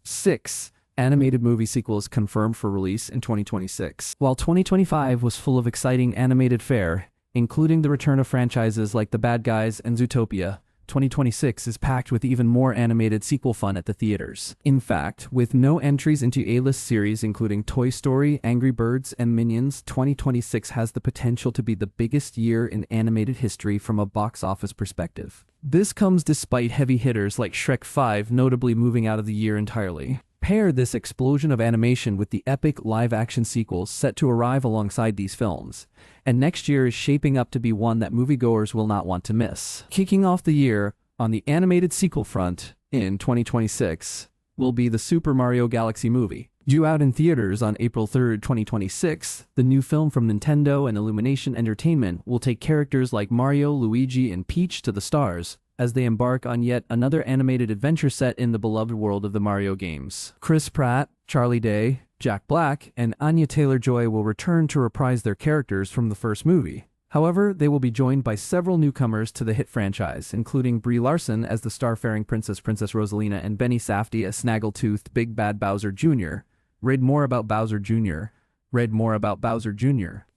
6 animated movie sequels confirmed for release in 2026. While 2025 was full of exciting animated fare, including the return of franchises like The Bad Guys and Zootopia, 2026 is packed with even more animated sequel fun at the theaters. In fact, with no entries into A-list series including Toy Story, Angry Birds, and Minions, 2026 has the potential to be the biggest year in animated history from a box office perspective. This comes despite heavy hitters like Shrek 5 notably moving out of the year entirely. Pair this explosion of animation with the epic live-action sequels set to arrive alongside these films, and next year is shaping up to be one that moviegoers will not want to miss. Kicking off the year on the animated sequel front in 2026 will be the Super Mario Galaxy movie. Due out in theaters on April 3rd, 2026, the new film from Nintendo and Illumination Entertainment will take characters like Mario, Luigi, and Peach to the stars as they embark on yet another animated adventure set in the beloved world of the Mario games. Chris Pratt, Charlie Day, Jack Black, and Anya Taylor-Joy will return to reprise their characters from the first movie. However, they will be joined by several newcomers to the hit franchise, including Brie Larson as the starfaring Princess Rosalina and Benny Safdie as Snaggletooth Big Bad Bowser Jr. Read more about Bowser Jr.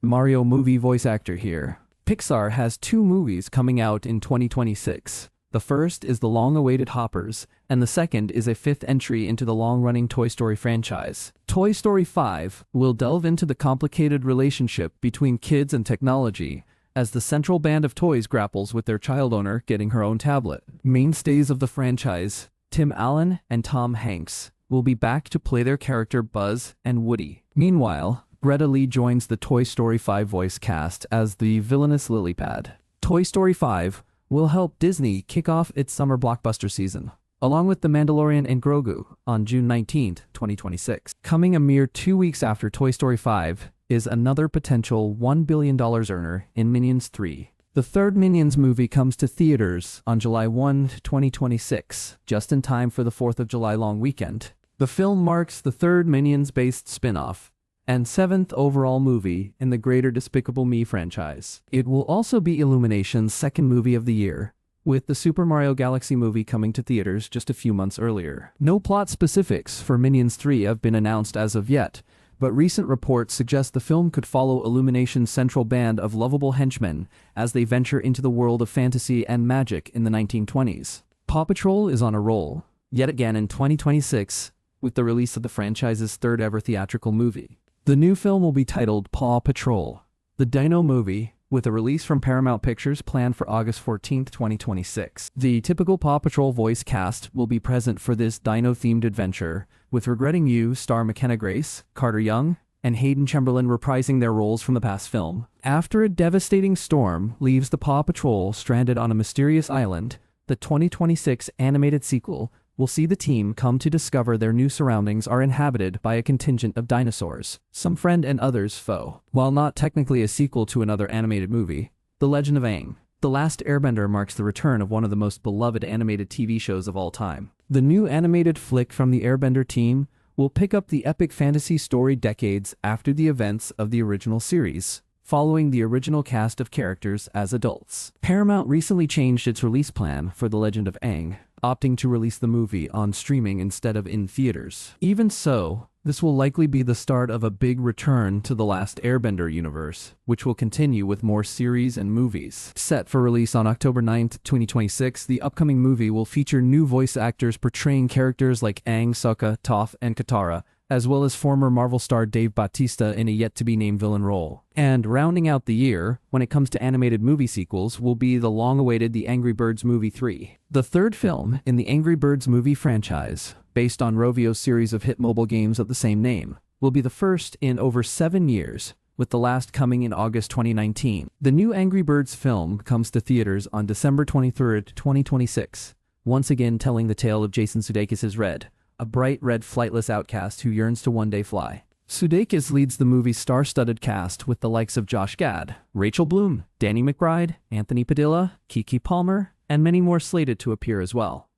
Mario movie voice actor here. Pixar has 2 movies coming out in 2026. The first is the long-awaited Hoppers, and the second is a 5th entry into the long-running Toy Story franchise. Toy Story 5 will delve into the complicated relationship between kids and technology, as the central band of toys grapples with their child owner getting her own tablet. Mainstays of the franchise, Tim Allen and Tom Hanks, will be back to play their character Buzz and Woody. Meanwhile, Greta Lee joins the Toy Story 5 voice cast as the villainous Lilypad. Toy Story 5 will help Disney kick off its summer blockbuster season, along with The Mandalorian and Grogu on June 19, 2026. Coming a mere 2 weeks after Toy Story 5 is another potential $1 billion earner in Minions 3. The third Minions movie comes to theaters on July 1, 2026, just in time for the 4th of July long weekend. The film marks the third Minions-based spin-off and 7th overall movie in the greater Despicable Me franchise. It will also be Illumination's second movie of the year, with the Super Mario Galaxy movie coming to theaters just a few months earlier. No plot specifics for Minions 3 have been announced as of yet, but recent reports suggest the film could follow Illumination's central band of lovable henchmen as they venture into the world of fantasy and magic in the 1920s. Paw Patrol is on a roll, yet again in 2026, with the release of the franchise's third ever theatrical movie. The new film will be titled Paw Patrol, the Dino Movie, with a release from Paramount Pictures planned for August 14, 2026. The typical Paw Patrol voice cast will be present for this dino-themed adventure, with Regretting You star McKenna Grace, Carter Young, and Hayden Chamberlain reprising their roles from the past film. After a devastating storm leaves the Paw Patrol stranded on a mysterious island, the 2026 animated sequel will see the team come to discover their new surroundings are inhabited by a contingent of dinosaurs, some friend and others foe. While not technically a sequel to another animated movie, The Legend of Aang: The Last Airbender marks the return of one of the most beloved animated TV shows of all time. The new animated flick from the Airbender team will pick up the epic fantasy story decades after the events of the original series, following the original cast of characters as adults. Paramount recently changed its release plan for The Legend of Aang, opting to release the movie on streaming instead of in theaters. Even so, this will likely be the start of a big return to the Last Airbender universe, which will continue with more series and movies. Set for release on October 9th, 2026, the upcoming movie will feature new voice actors portraying characters like Aang, Sokka, Toph, and Katara, as well as former Marvel star Dave Bautista in a yet-to-be-named villain role. And rounding out the year, when it comes to animated movie sequels, will be the long-awaited The Angry Birds Movie 3. The third film in the Angry Birds movie franchise, based on Rovio's series of hit mobile games of the same name, will be the first in over 7 years, with the last coming in August 2019. The new Angry Birds film comes to theaters on December 23rd, 2026, once again telling the tale of Jason Sudeikis' Red, a bright red flightless outcast who yearns to one day fly. Sudeikis leads the movie's star-studded cast with the likes of Josh Gad, Rachel Bloom, Danny McBride, Anthony Padilla, Keke Palmer, and many more slated to appear as well.